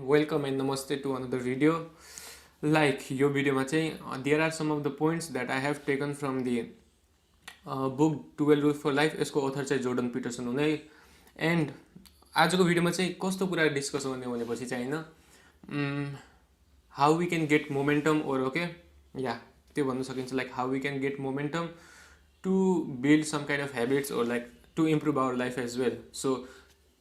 welcome and namaste to another video. Like your video ma चाहिँ there are some of the points that I have taken from the book 12 Rules for Life. यसको author चाहिँ Jordan Peterson हुने and आजको भिडियोमा चाहिँ कस्तो कुरा discuss गर्ने भनेपछि चाहिँ हैन how we can get momentum or okay yeah त्यो भन्न सकिन्छ like how we can get momentum to build some kind of habits or like to improve our life as well. So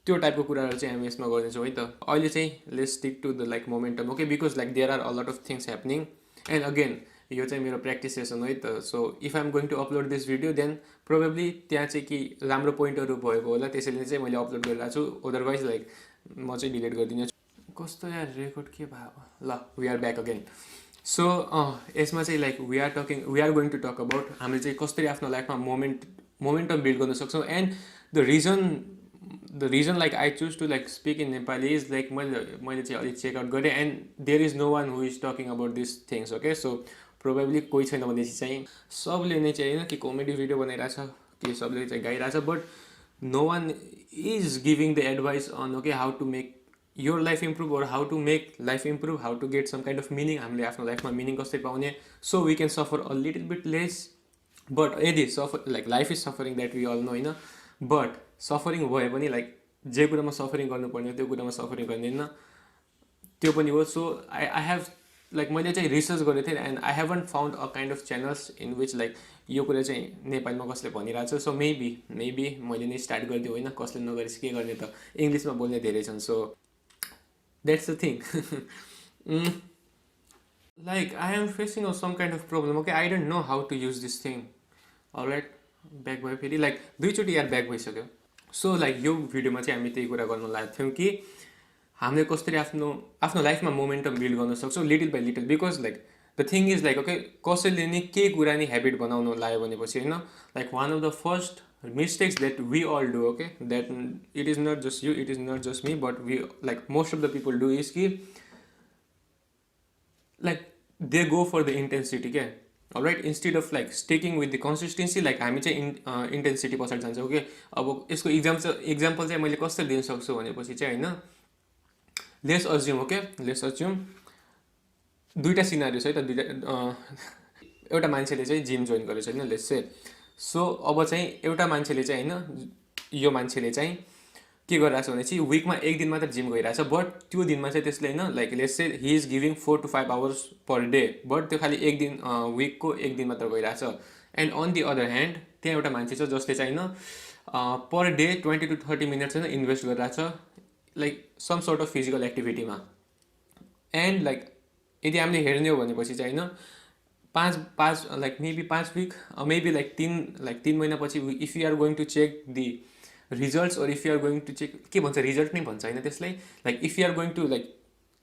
त्यो टाइपको कुराहरु चाहिँ हामी यसमा गर्दैछौँ है त अहिले चाहिँ let's stick to the like momentum okay because like there are a lot of things happening and again यो चाहिँ मेरो प्र्याक्टिस सेसन है त so if I am going to upload this video then probably त्यहाँ चाहिँ कि राम्रो पोइन्टहरू भएको होला त्यसैले चाहिँ मैले अपलोड गरिरहेको छु अदरवाइज लाइक म चाहिँ डिलिट गरिदिने छु कस्तो यार रेकर्ड के भयो ल we are back again so यसमा चाहिँ like we are going to talk about हामीले चाहिँ कसरी आफ्नो लाइफमा मोमेन्टम बिल्ड गर्न सक्छौँ and the reason like I choose to like speak in Nepali is like मैले चाहिँ अलि चेक आउट गरेँ and there is no one who is talking about these things okay so probably कोही छैन भनेपछि चाहिँ सबले नै चाहिँ हैन कि कमेडी भिडियो बनाइरहेछ कि सबले चाहिँ गाइरहेछ but no one is giving the advice on okay how to make your life improve or how to make life improve how to get some kind of meaning हामीले आफ्नो लाइफमा मिनिङ कसरी पाउने so we can suffer a little bit less but यदि suffer like life is suffering that we all know हैन but suffering भए पनि like जे कुरामा सफरिङ गर्नुपर्ने त्यो कुरामा सफरिङ गर्दैन त्यो पनि हो सो आई हेभ लाइक मैले चाहिँ रिसर्च गरेको थिएँ and I haven't found a kind of channels in which like यो कुरा चाहिँ नेपालीमा कसले भनिरहेको छ सो मेबी मैले नै स्टार्ट गरिदिउँ होइन कसले नगरेपछि के गर्ने त इङ्ग्लिसमा बोल्ने धेरै छन् so that's the thing like I am facing a some kind of problem okay I don't know how to use this thing alright back भयो फेरि लाइक दुईचोटि यार ब्याक भइसक्यो सो लाइक यो भिडियोमा चाहिँ हामी त्यही कुरा गर्नु लागेको थियौँ कि हामीले कसरी आफ्नो लाइफमा मोमेन्टम बिल्ड गर्न सक्छौँ little by little because like the thing is like okay कसैले नि केही कुरा नि हेबिट बनाउनु लाग्यो भनेपछि होइन like one of the first mistakes that we all do okay that it is not just you it is not just me but we like most of the people do is कि like they go for the intensity क्या alright instead of like sticking with the consistency like हामी चाहिँ intensity पछाडि जान्छौँ okay अब यसको example चाहिँ मैले कसरी दिन सक्छु भनेपछि चाहिँ होइन let's assume okay let's assume दुईवटा सिनारियो छ है त एउटा मान्छेले चाहिँ जिम जोइन गरेको छ होइन लेट्स से सो अब चाहिँ एउटा मान्छेले चाहिँ होइन यो मान्छेले चाहिँ के गरिरहेको छ भने चाहिँ विकमा एक दिन मात्र जिम गइरहेछ बट त्यो दिनमा चाहिँ त्यसले होइन like let's say he is giving 4 to 5 hours per day but त्यो खालि एक दिन विकको एक दिन मात्र गइरहेछ and on the other hand त्यहाँ एउटा मान्छे छ जसले चाहिँ होइन पर डे 20 to 30 मिनट्स होइन इन्भेस्ट गरिरहेछ like some sort of physical एक्टिभिटीमा एन्ड लाइक यदि हामीले हेर्ने हो भनेपछि चाहिँ होइन पाँच like maybe 5 week maybe like 3 महिनापछि if you are going to check the results और if you are going to check के भन्छ रिजल्ट नै भन्छ होइन त्यसलाई like if you are going to like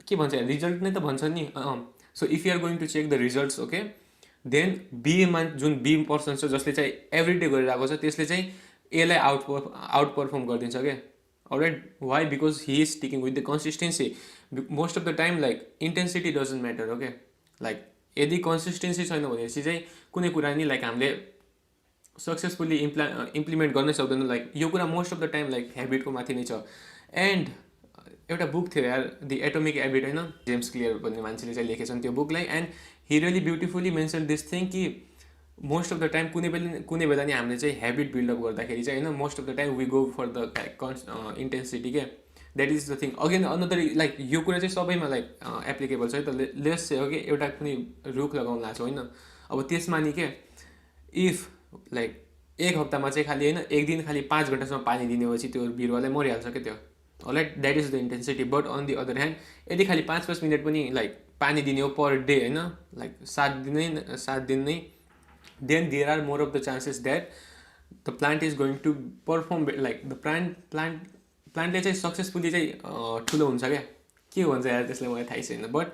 के भन्छ रिजल्ट नै त भन्छ नि so if you are going to check the results okay then बीमा जुन बी पर्सन छ जसले चाहिँ एभ्री डे गरिरहेको छ त्यसले चाहिँ एलाई आउट पर्फर्म गरिदिन्छ क्या alright why because he is sticking with the consistency most of the time like intensity doesn't matter okay like यदि कन्सिस्टेन्सी छैन भनेपछि चाहिँ कुनै कुरा नि लाइक हामीले सक्सेसफुल्ली इम्प्लिमेन्ट गर्नै सक्दैन लाइक यो कुरा most of the time like हेबिटको माथि नै छ एन्ड एउटा बुक थियो यार दि एटोमिक हेबिट होइन जेम्स क्लियर भन्ने मान्छेले चाहिँ लेखेछन् त्यो बुकलाई and he really beautifully mention this thing कि मोस्ट अफ द टाइम कुनै बेला नि हामीले चाहिँ हेबिट बिल्डअप गर्दाखेरि चाहिँ होइन most of the time we go for the intensity क्या that is the thing again another like यो कुरा चाहिँ सबैमा लाइक एप्लिकेबल छ है त लेस चाहिँ हो कि एउटा कुनै रुख लगाउनु लाग्छ होइन अब त्यसमा नि के इफ लाइक एक हप्तामा चाहिँ खालि होइन एक दिन खालि 5 घन्टासम्म पानी दिनेपछि त्यो बिरुवालाई मरिहाल्छ क्या त्यो alright that is the intensity but on the other hand यदि खालि 5 मिनट पनि लाइक पानी दिने हो पर डे होइन लाइक 7 दिन नै then there are more of the chances that the plant is going to perform like the प्लान्टले चाहिँ सक्सेसफुल्ली चाहिँ ठुलो हुन्छ क्या के भन्छ यार त्यसलाई मलाई थाहै छैन but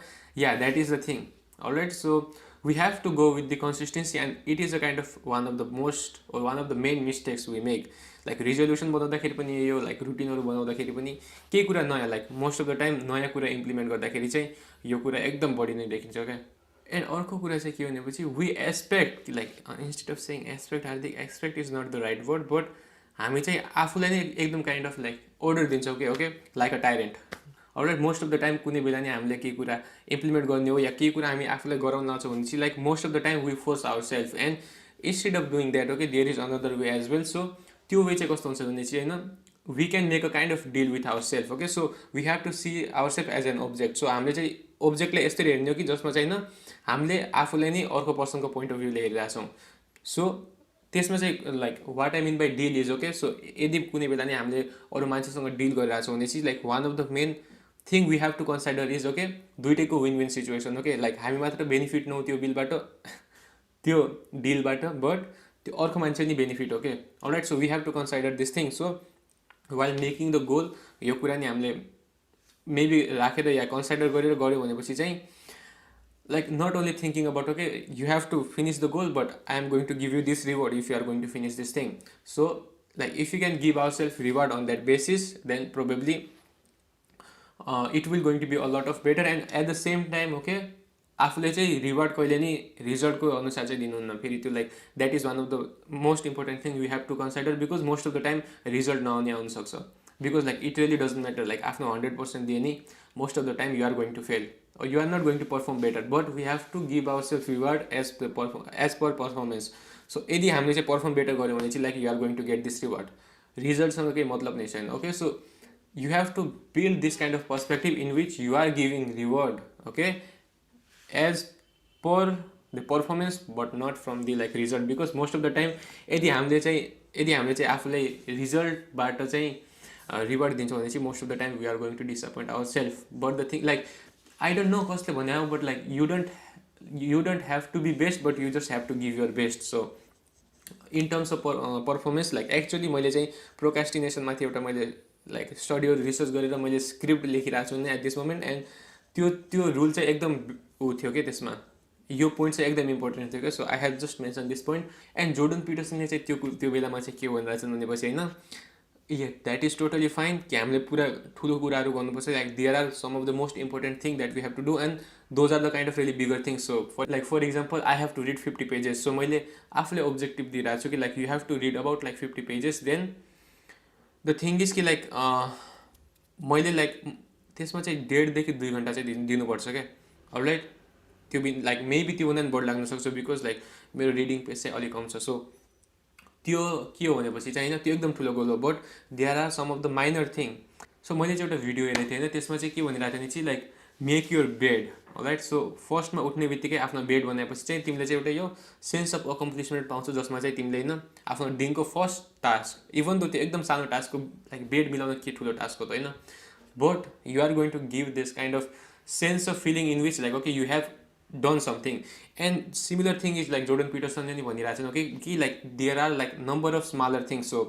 yeah that is the thing all right so we have to go with the consistency and it is a kind of one of the most or one of the main mistakes we make like resolution बनाउँदाखेरि पनि यो like रुटिनहरु बनाउँदाखेरि पनि केही कुरा नयाँ like most of the time नयाँ कुरा इम्प्लिमेन्ट गर्दाखेरि चाहिँ यो कुरा एकदम बढी नै देखिन्छ क्या एन्ड अर्को कुरा चाहिँ के भनेपछि we expect like instead of saying expect is not the right word but हामी चाहिँ आफूलाई नै एकदम काइन्ड अफ लाइक order दिन्छौँ के okay like a tyrant all right most of the time कुनै बेला नि हामीले केही कुरा इम्प्लिमेन्ट गर्ने हो या केही कुरा हामी आफूलाई गराउन नचाहँ भने चाहिँ like most of the time we force our self and instead of doing that, okay, there is another way as well. So त्यो वे चाहिँ कस्तो हुन्छ भने चाहिँ होइन we can make a kind of deal with ourselves, okay, so we have to see ourselves as an object. So हामीले चाहिँ objectलाई यसरी हेर्ने हो कि जसमा चाहिँ होइन हामीले आफूलाई नै अर्को पर्सनको पोइन्ट अफ भ्यूले हेरिरहेछौँ. सो त्यसमा चाहिँ like what I mean by deal is okay. So यदि कुनै बेला नि हामीले अरू मान्छेसँग डिल गरिरहेछौँ भने चाहिँ like one of the main thing we have to consider is okay दुइटैको win win situation. Okay, like हामी मात्र बेनिफिट नहौँ त्यो बिलबाट त्यो डिलबाट, बट त्यो अर्को मान्छे नि बेनिफिट हो के. Alright, so we have to consider this thing. So while making the goal यो कुरा नि हामीले मेबी राखेर या कन्सिडर गरेर गऱ्यो भनेपछि चाहिँ like not only thinking about okay you have to finish the goal, but I am going to give you this reward if you are going to finish this thing. So like if we can give ourselves reward on that basis, then probably it will going to be a lot of better. And at the same time, okay, आफूले चाहिँ reward कहिले नि रिजल्टको अनुसार चाहिँ दिनुहुन्न फेरि त्यो like that is one of the most important thing we have to consider, because most of the time result नआउने आउनसक्छ. Because like it really doesn't matter, like आफ्नो 100% दिए नि most of the time you are going to fail or you are not going to perform better, but we have to give ourselves reward as per performance. So यदि हामीले चाहिँ perform better गर्यो भने चाहिँ like you are going to get this reward. रिजल्टसँग केही मतलब नै छैन. Okay, so you have to build this kind of perspective in which you are giving reward, okay, as per the performance but not from the like result, because most of the time यदि हामीले चाहिँ आफूलाई रिजल्टबाट चाहिँ reward दिन्छौँ भने चाहिँ most of the time we are going to disappoint ourselves. But the thing like I don't know कसले भने हो, but like you don't have to be best, but you just have to give your best. So in terms of performance, like actually मैले चाहिँ प्रोक्रास्टिनेसन माथि एउटा मैले like study और research गरेर मैले स्क्रिप्ट लेखिरहेको छु एट दिस मोमेन्ट. एन्ड त्यो रुल चाहिँ एकदम ऊ थियो कि त्यसमा यो पोइन्ट चाहिँ एकदम इम्पोर्टेन्ट थियो क्या. So I have just mention this point. And Jordan पिटरसनले चाहिँ त्यो बेलामा चाहिँ के भनिरहेछन् भनेपछि होइन द्याट इज टोटली फाइन कि हामीले पुरा ठुलो कुराहरू गर्नुपर्छ. Like there are some of the most important thing that we have to do and those are the kind of really bigger things. So for example I have to read 50 pages. So मैले आफूले objective दिइरहेको छु कि like you have to read about like 50 pages. Then the thing is कि like मैले like त्यसमा चाहिँ 1.5 2 घन्टा चाहिँ दिनुपर्छ क्या. अलराइट, त्यो लाइक मेबी त्योभन्दा पनि बढी लाग्न सक्छ बिकज लाइक मेरो रिडिङ पेज चाहिँ अलिक कम छ. सो त्यो के हो भनेपछि चाहिँ होइन त्यो एकदम ठुलो गोल हो, but there are some of the minor thing. So मैले चाहिँ एउटा भिडियो हेरेको थिएँ होइन, त्यसमा चाहिँ के भनिरहेको थियो भने चाहिँ like make your bed. Right, so फर्स्टमा उठ्ने बित्तिकै आफ्नो बेड बनाएपछि चाहिँ तिमीले चाहिँ एउटा यो सेन्स अफ अकम्प्लिसमेन्ट पाउँछौ, जसमा चाहिँ तिमीले होइन आफ्नो दिनको फर्स्ट टास्क, इभन दो त्यो एकदम सानो टास्क हो, लाइक बेड मिलाउन के ठुलो टास्क हो त होइन, but you are going to give this kind of sense of feeling in which like okay you have done something. And similar thing is like Jordan Peterson ने भनिरहेको छ okay कि like there are like number of smaller things. So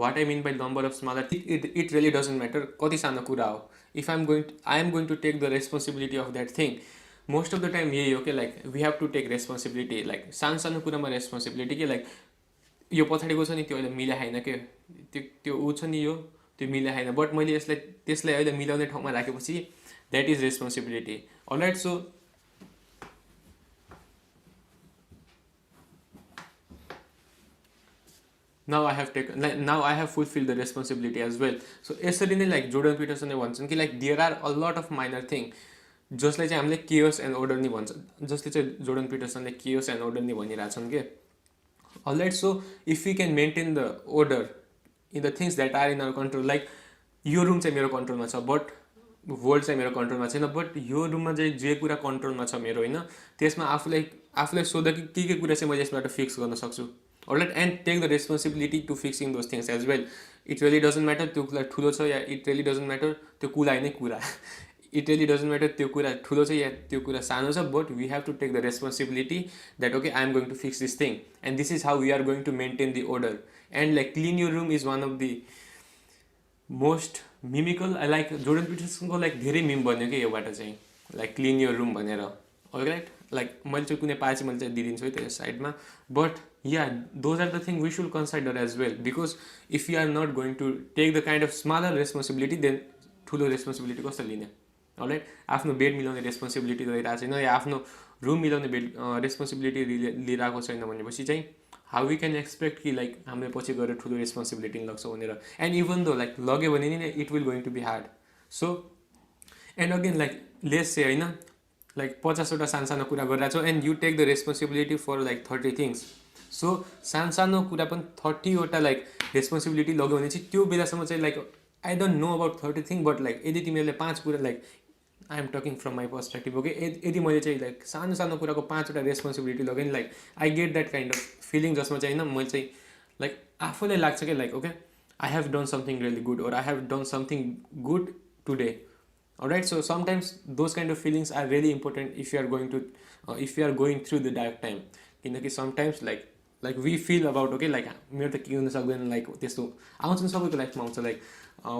what I mean by number of smaller things, it really doesn't matter कति सानो कुरा हो. If I am going to take the responsibility of that thing, most of the time यही हो कि like we have to take responsibility. like सानो कुरामा responsibility कि like यो पछाडिको छ नि त्यो अहिले मिला होइन के त्यो ऊ छ नि यो त्यो मिला होइन, बट मैले त्यसलाई अहिले मिलाउने ठाउँमा राखेपछि that is responsibility. All right, so now I have fulfilled the responsibility as well. So यसरी नै लाइक जोर्डन पिटरसनले भन्छन् कि like there are a lot of minor thing जसले चाहिँ हामीले केओस एन्ड order नि भन्छ, जसले चाहिँ जोर्डन पिटरसनले केओस एन्ड order नि भनिरहेछन् के. Alright, so if you can maintain the order in the things that are in our control, like यो रुम चाहिँ मेरो कन्ट्रोलमा छ बट वर्ल्ड चाहिँ मेरो कन्ट्रोलमा छैन, बट यो रुममा चाहिँ जे कुरा कन्ट्रोलमा छ मेरो होइन त्यसमा आफूलाई सोध्दा कि के कुरा चाहिँ मैले यसबाट फिक्स गर्न सक्छु. Alright, and take the responsibility to fixing those things as well. It really doesn't matter त्यो कुरा ठुलो छ या it really doesn't matter त्यो कुरा नै कुरा it really doesn't matter त्यो कुरा ठुलो छ या त्यो कुरा सानो छ, but we have to take the responsibility that okay I am going to fix this thing and this is how we are going to maintain the order. And like clean your room is one of the most mimical. I like Jordan Peterson को like धेरै meme बन्यो कि योबाट चाहिँ like clean your room भनेर. All right, like मैले चाहिँ कुनै पाएँ चाहिँ मैले चाहिँ दिइदिन्छु है त्यो साइडमा, but yeah those are the thing we should consider as well. Because if you are not going to take the kind of smaller responsibility then ठुलो रेस्पोन्सिबिलिटी कसरी लिने. अलराइट, आफ्नो बेड मिलाउने रेस्पोन्सिबिलिटी लिइरहेको छैन या आफ्नो रुम मिलाउने रेस्पोन्सिबिलिटी लिइरहेको छैन भनेपछि चाहिँ हाउ वी क्यान एक्सपेक्ट कि लाइक हामीले पछि गएर ठुलो रेस्पोन्सिबिलिटी लाग्छ भनेर. एन्ड इभन दो लाइक लग्यो भने नि it will going to be hard. So and again like less चाहिँ होइन लाइक 50वटा सानो कुरा गरिरहेको छ and you take the responsibility for like 30 things. So सानो कुरा पनि 30वटा लाइक रेस्पोन्सिबिलिटी लग्यो भने चाहिँ त्यो बेलासम्म चाहिँ like I don't know about 30 thing, but like यदि तिमीहरूले 5 कुरा like I am talking from my perspective. Okay, यदि मैले चाहिँ लाइक सानो कुराको 5वटा रेस्पोन्सिबिलिटी लगेँ नि like I get that kind of feeling जसमा चाहिँ होइन मैले चाहिँ लाइक आफूलाई लाग्छ कि like okay I have done something really good or I have done something good today. Alright, so sometimes those kind of feelings are really important if you are going to if you are going through the dark time. किनकि sometimes like we feel about okay like मेरो त के हुन सक्दैन like त्यस्तो आउँछ नि सबैको लाइफमा आउँछ like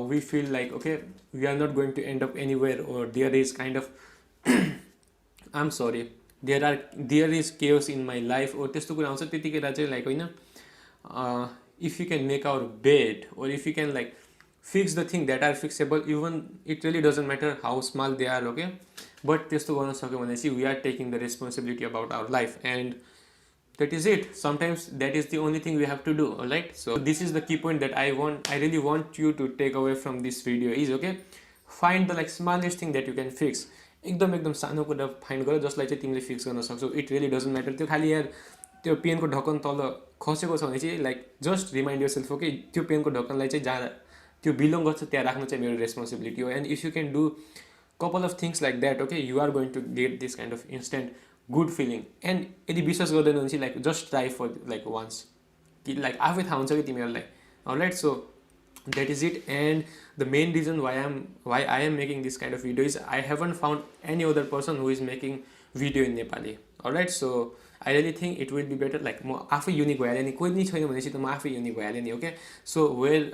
we feel like okay we are not going to end up anywhere or there is kind of I'm sorry there is chaos in my life or त्यस्तो कुरा आउँछ. त्यतिखेर चाहिँ लाइक होइन if you can make our bed or if you can like fix the thing that are fixable, even it really doesn't matter how small they are, okay, but त्यस्तो गर्न सक्यो भने चाहिँ we are taking the responsibility about our life and that is it. Sometimes that is the only thing we have to do. Alright, so this is the key point that I really want you to take away from this video is okay, find the like smallest thing that you can fix. एकदम सानो कुरा find गर जसलाई चाहिँ तिमीले fix गर्न सक्छौ. It really doesn't matter त्यो खालि यार त्यो पेनको ढक्कन तल खसेको छ भने चाहिँ like just remind yourself okay त्यो पेनको ढक्कनलाई चाहिँ जहाँ त्यो बिलोङ गर्छ त्यहाँ राख्नु चाहिँ मेरो रेस्पोन्सिबिलिटी हो. And if you can do couple of things like that okay you are going to get this kind of instant good feeling. And यदि विश्वास गर्दैन भने चाहिँ like just try for like once कि लाइक आफै थाहा हुन्छ कि तिमीहरूलाई. Alright, so that is it. And the main reason why I am making this kind of video is I haven't found any other person who is making video in Nepali. Alright, so I really think it will be better like म आफै unique भइहाल्यो नि, कोही पनि छैन भनेपछि त म आफै युनिक भइहाल्यो नि. ओके, सो वेल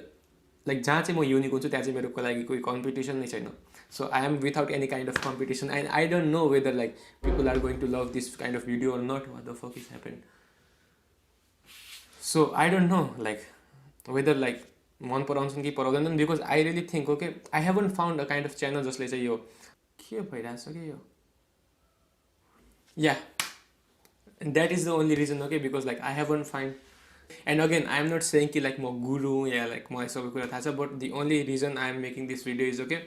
लाइक जहाँ चाहिँ म युनिक हुन्छु त्यहाँ चाहिँ मेरो लागि कोही कम्पिटिसन नै छैन. So I am without any kind of competition and I don't know whether like people are going to love this kind of video or not. What the fuck is happen. So I don't know like whether like मन पराउँछन् कि पराउँदैनन् because I really think okay I haven't found a kind of channel जसले चाहिँ यो के भइरहेछ कि यो या that is the only reason okay because like I haven't find. And again I am not saying कि लाइक म गुरु या लाइक मलाई सबै कुरा थाहा छ, but the only reason I am making this video is okay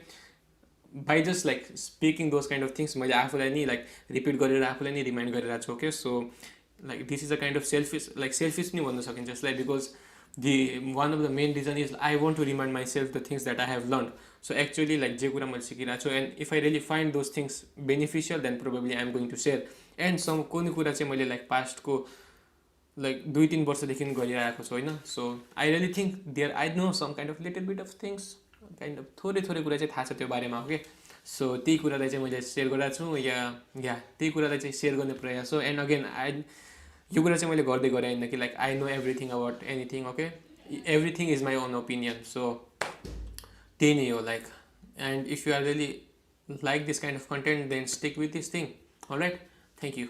by just like speaking those kind of things मैले आफूलाई नि लाइक रिपिट गरेर आफूलाई नि रिमाइन्ड गरिरहेको छु. Okay, so like this is a kind of selfish नि भन्न सकिन्छ यसलाई because one of the main reason is I want to remind myself the things that I have learned. So actually like जे कुरा मैले सिकिरहेको छु and if I really find those things beneficial then probably I am going to share. and some कुनै कुरा चाहिँ मैले like पास्टको like 2-3 वर्षदेखि गरिरहेको छु होइन. So I really think there I know some kind of little bit of things kind of थोरै कुरा चाहिँ थाहा छ त्यो बारेमा. ओके, सो त्यही कुरालाई चाहिँ मैले सेयर गरिरहेको छु या त्यही कुरालाई चाहिँ सेयर गर्ने प्रयास हो. एन्ड अगेन यो कुरा चाहिँ मैले गर्दै गरेँ होइन कि like I know everything about anything. Okay, everything is my own opinion. So त्यही नै हो like. And if you are really like this kind of content then stick with this thing. Alright, thank you.